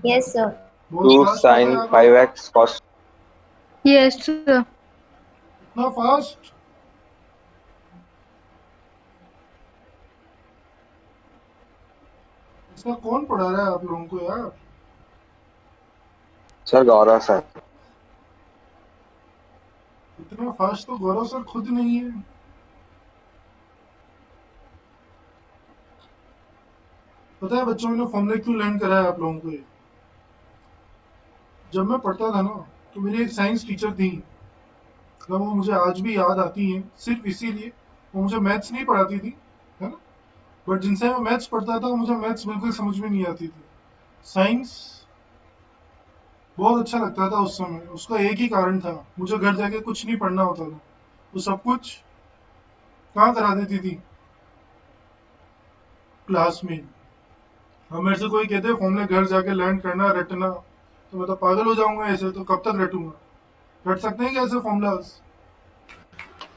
Yes, sir. बहुत 2 फास्ट हो गए sin आप लोग। 5x cos। Yes, sir. इतना फास्ट? इसका कौन पढ़ा रहा है आप लोगों को यार? सर गौरव सर। इतना फास्ट तो गौरव सर खुद नहीं है। पता है बच्चों, ने फॉर्मूले क्यों लर्न कराया आप लोगों को ये? जब मैं पढ़ता था ना, तो मेरी एक साइंस टीचर थी, अगर वो मुझे आज भी याद आती है सिर्फ इसीलिए, वो मुझे मैथ्स नहीं पढ़ाती थी, है ना, बट जिनसे मैं मैथ्स पढ़ता था मुझे मैथ्स बिल्कुल समझ में नहीं आती थी। साइंस बहुत अच्छा लगता था उस समय। उसका एक ही कारण था, मुझे घर जाके कुछ नहीं पढ़ना होता था, वो सब कुछ कहाँ करा देती थी? क्लास में। अब मेरे से कोई कहते फॉर्मूले घर जाके लर्न करना रटना, तो मैं तो पागल हो जाऊंगा, ऐसे तो कब तक रटूंगा? रट सकते हैं क्या ऐसे formulas?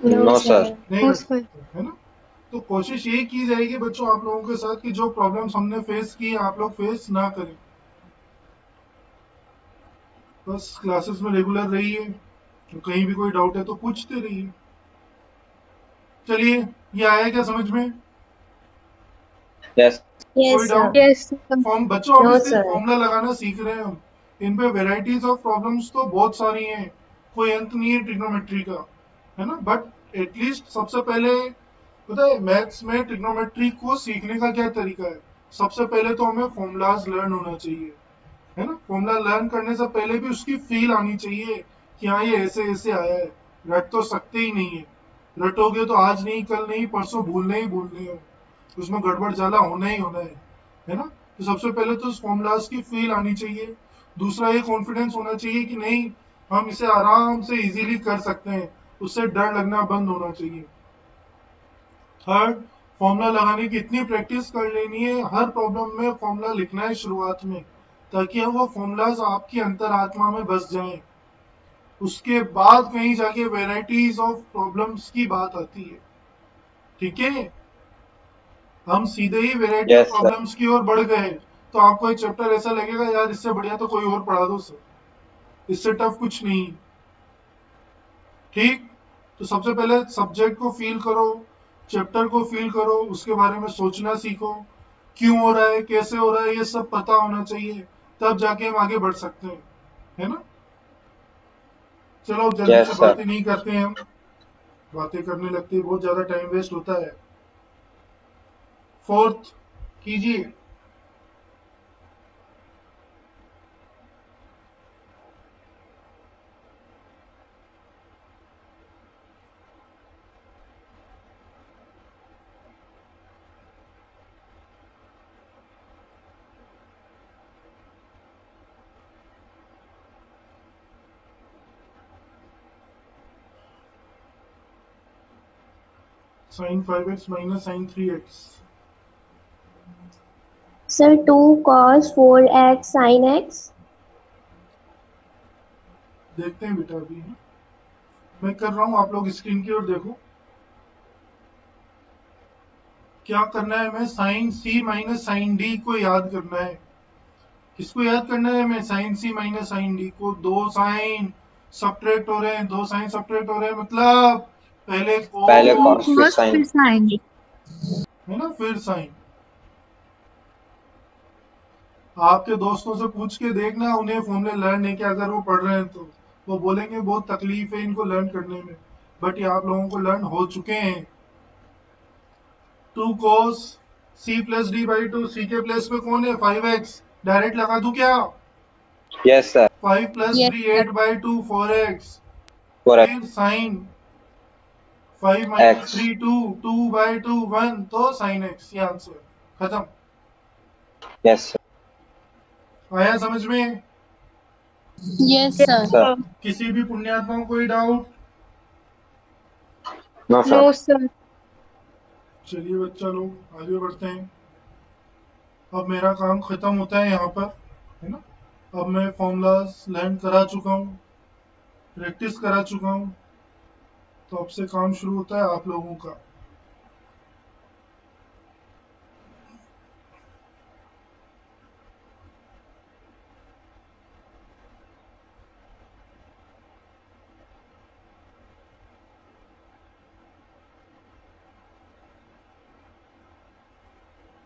No, no sir. Sir. नहीं No, रट sir. सकते, है ना। तो कोशिश यही की जाएगी बच्चों आप लोगों के साथ कि जो प्रॉब्लम्स हमने फेस की आप लोग फेस ना करें। बस क्लासेस में रेगुलर रहिए, तो कहीं भी कोई डाउट है तो पूछते रहिए। चलिए, ये आया क्या समझ में? यस। कोई Yes, sir. Doubt? Yes, sir. Form बच्चों हम No, इससे sir. फॉर्मूला लगाना सीख रहे हैं हम। इन पे वेराइटीज ऑफ प्रॉब्लम्स तो बहुत सारी हैं, कोई अंत नहीं है ट्रिग्नोमेट्री का, है ना। बट एटलीस्ट सबसे पहले पता है मैथ्स में ट्रिग्नोमेट्री को सीखने का क्या तरीका है? सबसे पहले तो हमें फॉर्मूलाज लर्न होना चाहिए, है ना। फॉर्मूला लर्न करने से पहले भी उसकी फील आनी चाहिए कि हाँ ये ऐसे ऐसे आया है। रट तो सकते ही नहीं है, रटोगे तो आज नहीं कल नहीं परसों भूलने ही भूलने हो, उसमें गड़बड़ जाला होना ही होना है ना। तो सबसे पहले तो उस फॉर्मूलाज की फील आनी चाहिए। दूसरा ये कॉन्फिडेंस होना चाहिए कि नहीं हम इसे आराम से इजीली कर सकते हैं, उससे डर लगना बंद होना चाहिए। थर्ड, फॉर्मूला लगाने की इतनी प्रैक्टिस कर लेनी है, हर प्रॉब्लम में फॉर्मूला लिखना है शुरुआत में, ताकि वो फॉर्मूलाज आपकी अंतरात्मा में बस जाएं। उसके बाद कहीं जाके वेराइटीज ऑफ प्रॉब्लम्स की बात आती है, ठीक है। हम सीधे ही variety of yes sir. Problems की ओर बढ़ गए तो आपको एक चैप्टर ऐसा लगेगा यार इससे बढ़िया तो कोई और पढ़ा दो सर, इससे टफ कुछ नहीं। ठीक, तो सबसे पहले सब्जेक्ट को फील करो, चैप्टर को फील करो, उसके बारे में सोचना सीखो, क्यों हो रहा है कैसे हो रहा है ये सब पता होना चाहिए, तब जाके हम आगे बढ़ सकते हैं, है ना। चलो जल्दी से यस सर। बातें नहीं करते हैं हम, बातें करने लगते हैं बहुत ज्यादा टाइम वेस्ट होता है। फोर्थ कीजिए। sin 5x minus sin 3x। Sir, 2 cos 4x sin x. देखते हैं बेटा अभी, मैं कर रहा हूँ, आप लोग स्क्रीन की ओर देखो। क्या करना है हमें? Sign C minus sine D को याद करना है। किसको याद करना है हमें? Sign C minus sine D को। दो साइन सब्ट्रैक्ट हो रहे हैं, दो साइन सब्ट्रैक्ट हो रहे हैं, मतलब पहले पहले Two कॉस cos, फिर cos साइन। फिर sin. है ना, फिर साइन। आपके दोस्तों से पूछ के देखना, उन्हें फॉर्मूले लर्न है क्या, अगर वो पढ़ रहे हैं तो वो बोलेंगे बहुत तकलीफ है इनको लर्न करने में, बट ये आप लोगों को लर्न हो चुके हैं। 2 cos c plus D by two, C के प्लेस पे कौन है? 5x, डायरेक्ट लगा दूं क्या? Yes sir. 5 plus Yes, 3 sir. 8 by 2 4x, four फिर साइन 5 माइनस एक्स 3 2 2 बाई 2 1, तो साइन x, ये आंसर खत्म। यस आया समझ में? Yes, Yes, sir. Sir. sir. किसी भी पुण्यात्मा को कोई doubt? No No, sir. sir. चलिए बच्चा लोग आगे बढ़ते हैं। अब मेरा काम खत्म होता है यहाँ पर, है ना। अब मैं फॉर्मूलाज लर्न करा चुका हूँ, प्रैक्टिस करा चुका हूँ, तो अब से काम शुरू होता है आप लोगों का।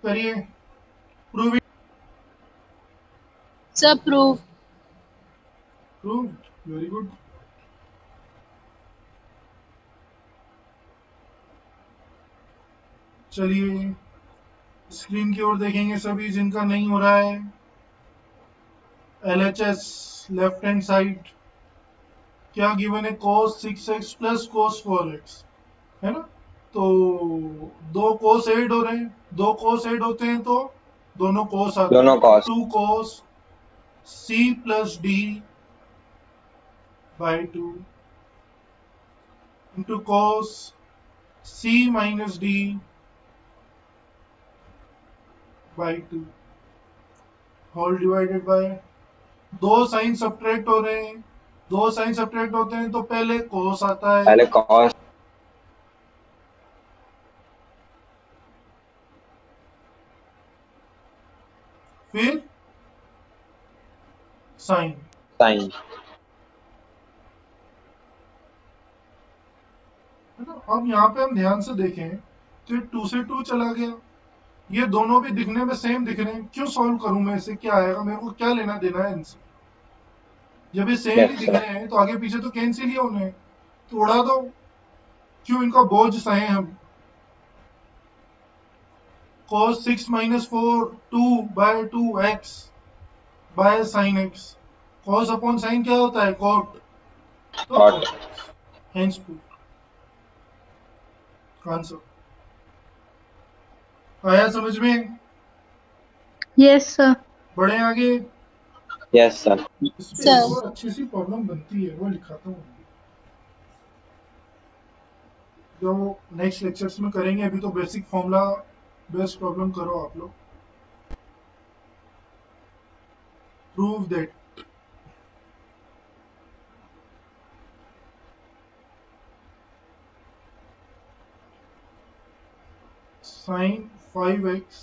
करिए, prove it. Sir, prove. Prove, very good. चलिए स्क्रीन की ओर देखेंगे सभी जिनका नहीं हो रहा है। LHS लेफ्ट हैंड साइड क्या गिवन है? cos 6x plus cos 4x, है ना। तो दो cos ऐड हो रहे हैं, दो cos ऐड होते हैं तो दोनों cos आते दोनों हैं। cos 2 cos c plus d by 2 into cos c minus d by 2 whole divided by, दो साइन सब्ट्रैक्ट हो रहे हैं, दो साइन सब्ट्रैक्ट होते हैं तो पहले cos आता है, पहले cos फिर साइन। साइन। है ना। अब यहाँ पे हम ध्यान से देखें तो 2 से 2 चला गया, ये दोनों भी दिखने में सेम दिख रहे हैं, क्यों सॉल्व करूं मैं इसे? क्या आएगा? मेरे को क्या लेना देना है इनसे? जब ये सेम ही यस दिख सर। रहे हैं तो आगे पीछे तो कैंसिल ही होने हैं, तो उड़ा दो, क्यों इनका बोझ सहे हम। cos 6 minus 4 2 by 2x by sine x, cos upon sine क्या होता है? cot, तो Cot. cot x, hence proof answer. आया समझ में? Yes, sir. बढ़े आगे। Yes sir. इस पे Sir. एक और अच्छी सी प्रॉब्लम बनती है, वो लिखाता हूँ जो नेक्स्ट लेक्चर्स में करेंगे। अभी तो बेसिक फॉर्मूला बेस्ड प्रॉब्लम करो आप लोग। Prove that sin 5x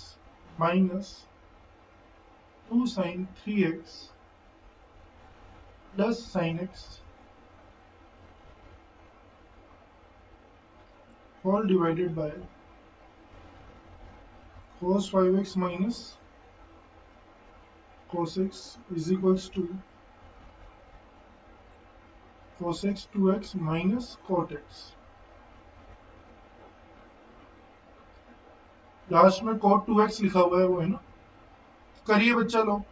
minus 2 sin 3x plus sin x all divided by cos 5x minus cos x is equals to cos x 2x minus cot x। Last में cot 2x लिखा हुआ है वो, है ना। करिए बच्चा लोग,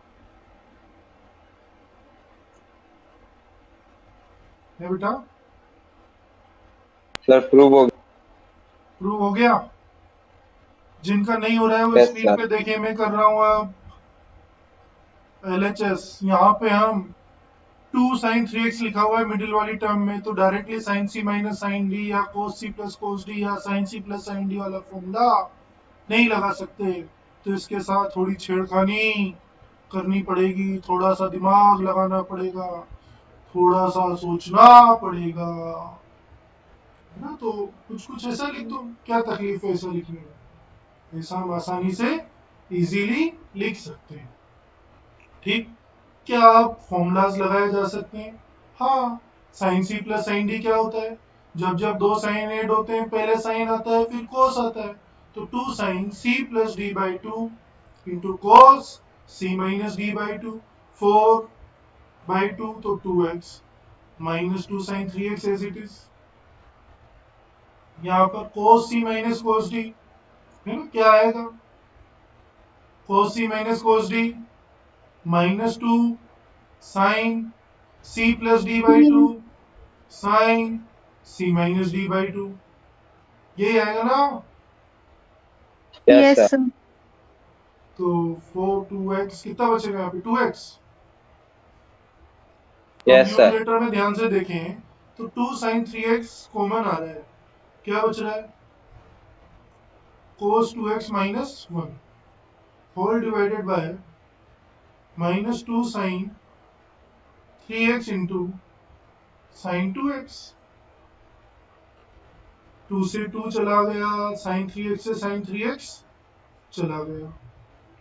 है बेटा। सर प्रूव हो प्रूव हो गया? जिनका नहीं हो रहा है वो यस स्क्रीन पे सर। देखें, मैं कर रहा हूँ अब LHS। यहाँ पे हम 2 sin 3x लिखा हुआ है मिडिल वाली टर्म में, तो directly sin c minus sine D या cos c plus cos d या sin c plus sine D वाला फॉर्मूला नहीं लगा सकते, तो इसके साथ थोड़ी छेड़खानी करनी पड़ेगी, थोड़ा सा दिमाग लगाना पड़ेगा, थोड़ा सा सोचना पड़ेगा, है ना। तो कुछ कुछ ऐसा लिख दो, क्या तकलीफ है ऐसा लिखने में? ऐसा हम आसानी से इजीली लिख सकते हैं। ठीक। क्या आप फॉर्मूलाज लगाए जा सकते हैं? हाँ। Sine C plus sine D क्या होता है? जब जब दो साइन ऐड होते हैं पहले साइन आता है फिर कोस आता है, तो 2 sine C plus D by 2 into cos C minus D by 2, 4 by 2 तो 2x minus 2 sine 3x as it is. यहाँ पर कोस सी माइनस कोस डी, है ना, क्या आएगा? Cos C minus cos D minus 2 sine C plus D by two sine C minus D by two, यही आएगा ना। Yes Yes, sir. sir. तो 4 2x कितना बचेगा यहाँ पे 2x। तो यस सर। न्यूमरेटर में ध्यान से देखें तो 2 sin 3x कॉमन आ रहा है, क्या बच रहा है cos 2x minus 1 whole divided by minus 2 sin 3x into sin 2x। 2 से 2 चला गया, sin 3x से sin 3x चला गया,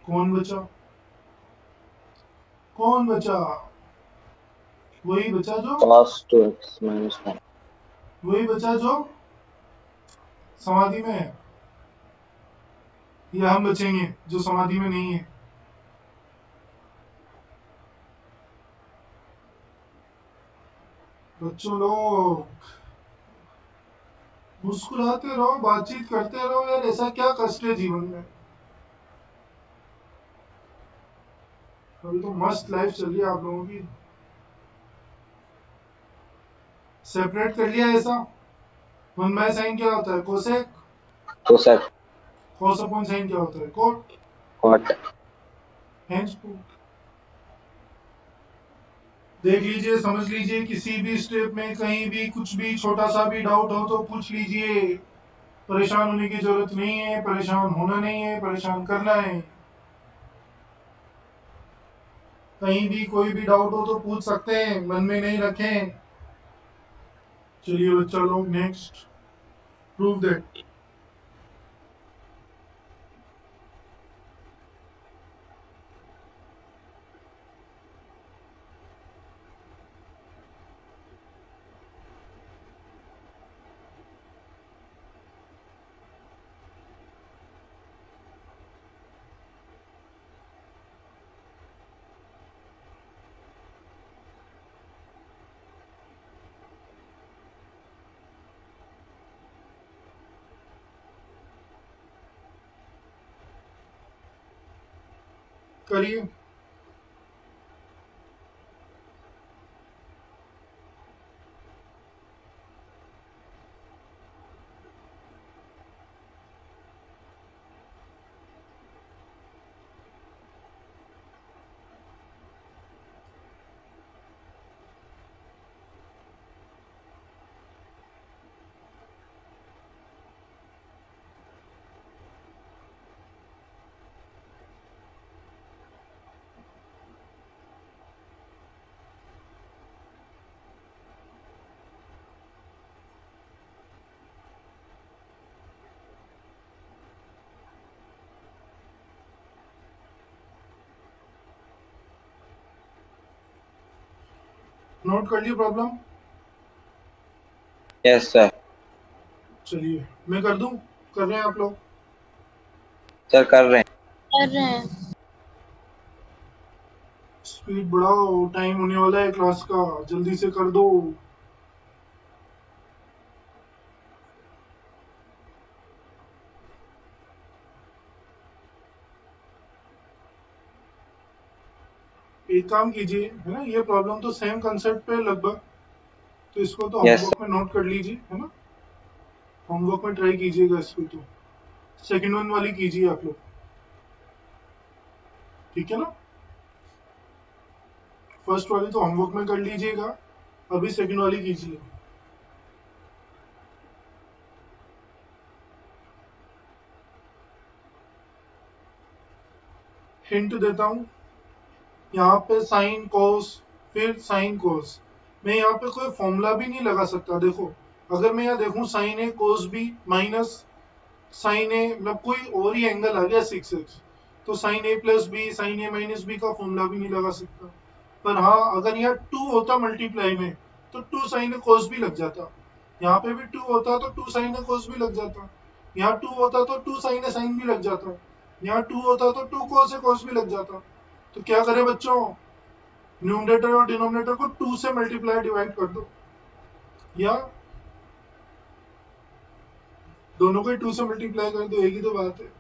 कौन बचा, कौन बचा, वही बचा जो cos 2x minus 1। वही बचा जो समाधि में है, या हम बचेंगे जो समाधि में नहीं है। बच्चों लोग मुस्कुराते रहो, बातचीत करते रहो यार, ऐसा क्या कष्ट है जीवन में। अभी तो मस्त लाइफ चल रही है आप लोगों की। सेपरेट कर लिया ऐसा, 1 बाय साइन क्या होता है cosec, cosec. Cos upon sine क्या होता है कोट, कॉट। Hence coat. देख लीजिए, समझ लीजिए, किसी भी स्टेप में कहीं भी कुछ भी छोटा सा भी डाउट हो तो पूछ लीजिए। परेशान होने की जरूरत नहीं है, परेशान होना नहीं है, परेशान करना है। कहीं भी कोई भी डाउट हो तो पूछ सकते हैं, मन में नहीं रखें। चलिए बच्चा लोग नेक्स्ट, प्रूव दैट। करिए। नोट कर लिए प्रॉब्लम। Yes sir. चलिए मैं कर दूं, कर रहे हैं आप लोग। सर कर रहे हैं। कर रहे हैं। स्पीड बढ़ाओ, टाइम होने वाला है क्लास का, जल्दी से कर दो। एक काम कीजिए, है ना, ये प्रॉब्लम तो सेम कंसेप्ट पे लगभग, तो इसको तो यस होमवर्क में नोट कर लीजिए, है ना, होमवर्क में ट्राई कीजिएगा इसको। तो सेकंड वन वाली कीजिए आप लोग, ठीक है ना। फर्स्ट वाली तो होमवर्क में कर लीजिएगा, अभी सेकंड वाली कीजिए। हिंट देता हूँ, यहाँ पे साइन कोस, फिर साइन कोस, मैं यहाँ पे कोई फॉर्मूला भी नहीं लगा सकता। देखो, अगर मैं यहाँ देखूँ sign A cos B minus sine ए, मतलब कोई और ही एंगल आ गया 6x, तो sign A plus B sine A minus B का फॉर्मूला भी नहीं लगा सकता। पर हाँ, अगर यहाँ 2 होता मल्टीप्लाई में तो 2 साइन ए कोस भी लग जाता, यहाँ पे भी 2 होता तो 2 साइन ए कोस भी लग जाता, यहाँ 2 होता तो 2 साइन ए साइन भी लग जाता, यहाँ 2 होता तो 2 कोस ए कोस भी लग जाता। तो क्या करें बच्चों, न्यूमरेटर और डिनोमिनेटर को 2 से मल्टीप्लाई डिवाइड कर दो, या दोनों को ही 2 से मल्टीप्लाई कर दो, एक ही तो बात है।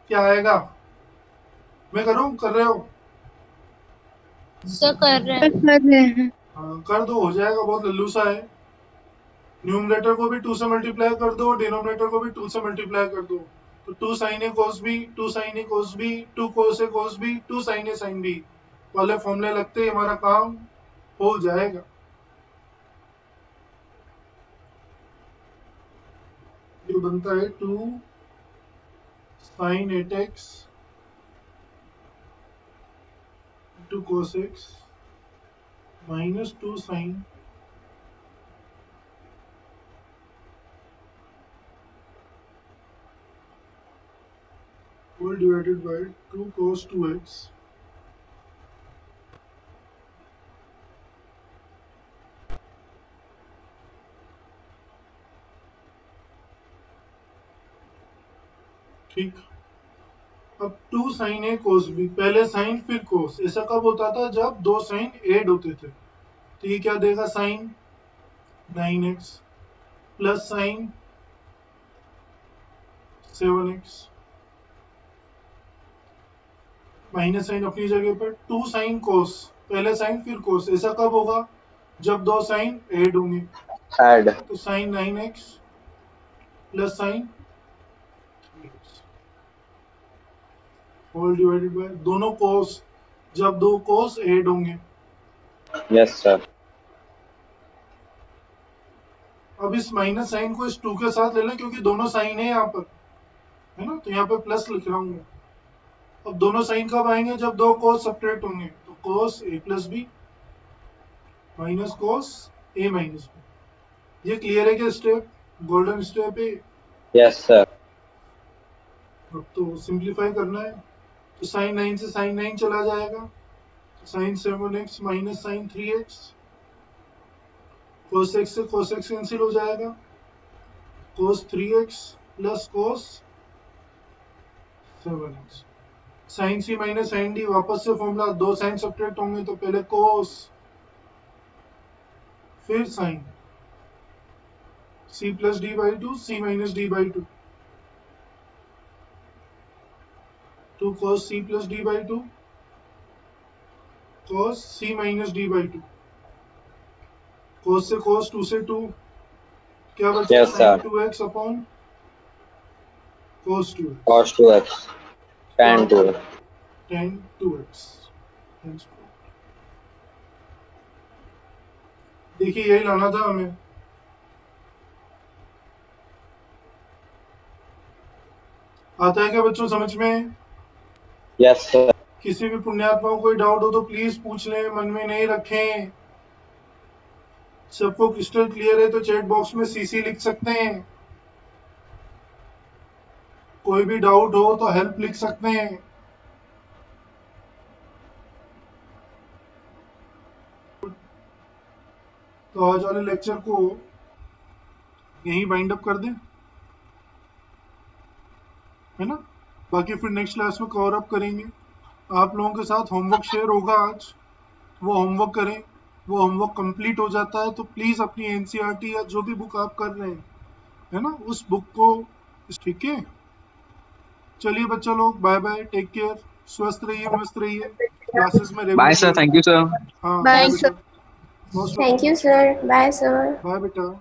क्या आएगा, मैं करूं, कर रहे हो, सर कर रहे हैं। कर रहे हैं। हाँ कर दो, हो जाएगा, बहुत लल्लू सा है। न्यूमरेटर को भी 2 से मल्टीप्लाई कर दो, डिनोमिनेटर को भी 2 से मल्टीप्लाई कर दो। तो 2 sin a cos b, 2 sin a cos b, 2 cos a cos b, 2 sin a sin b वाले फॉर्मूले लगते ही हमारा काम हो जाएगा। ये बनता है 2 sin 8x 2 cos x minus 2 sin whole divided by 2 cos 2x ठीक। अब 2 sin a cos b, पहले साइन फिर cos, ऐसा कब होता था? जब दो साइन ऐड होते थे। तो ये क्या देगा? Sine 9x plus sine 7x minus sine अपनी जगह पर 2 sin cos, पहले साइन फिर cos, ऐसा कब होगा? जब दो साइन ऐड होंगे। ऐड तो sine 9x plus sine whole divided by दोनों cos, जब दो cos ऐड होंगे। Yes sir. अब इस माइनस साइन को इस 2 के साथ ले लें, क्योंकि दोनों साइन है यहाँ पर, है ना, तो यहाँ पे प्लस लिख रहा हूँ मैं। अब दोनों साइन कब आएंगे? जब दो cos सब्ट्रैक्ट होंगे। तो cos a plus B minus cos a minus B. ये क्लियर है क्या स्टेप? गोल्डन स्टेप है। Yes sir. अब तो सिंप्लीफाई करना है। तो साइन 9 से साइन 9 चला जाएगा, sine 7x minus sine 3x, cos x से cos x कैंसिल हो जाएगा, cos 3x plus cos 7x, sine c minus sine d, वापस से फॉर्मूला, दो साइन सब्ट्रैक्ट होंगे तो पहले cos फिर sine, c plus d by 2, c minus d by 2, 2 cos c plus d by 2, cos c minus d by 2, cos से cos 2 से 2, क्या बचा? Yes, sir. sin 2x upon cos 2x, cos 2x tan 2x। tan 2x। देखिए यही लाना था हमें। आता है क्या बच्चों समझ में? Yes sir. किसी भी पुण्यात्मा को कोई डाउट हो तो प्लीज पूछ लें, मन में नहीं रखें। सबको क्रिस्टल क्लियर है तो चैट बॉक्स में सीसी लिख सकते हैं। कोई भी डाउट हो तो हेल्प लिख सकते हैं। तो आज वाले लेक्चर को यहीं बाइंड अप कर दें, है ना? बाकी फिर नेक्स्ट क्लास में कवर अप करेंगे। आप लोगों के साथ होमवर्क शेयर होगा आज, वो होमवर्क करें। वो होमवर्क कंप्लीट हो जाता है तो प्लीज अपनी एनसीईआरटी या जो भी बुक आप कर रहे हैं, है ना, उस बुक को, ठीक है? चलिए बच्चा लोग, बाय बाय, टेक केयर, स्वस्थ रहिए, मस्त रहिए, क्लासेस में bye sir, regular. Thank you sir. हाँ Bye, बेटा, sir. Most Thank you, sir. Bye, sir. Bye बेटा।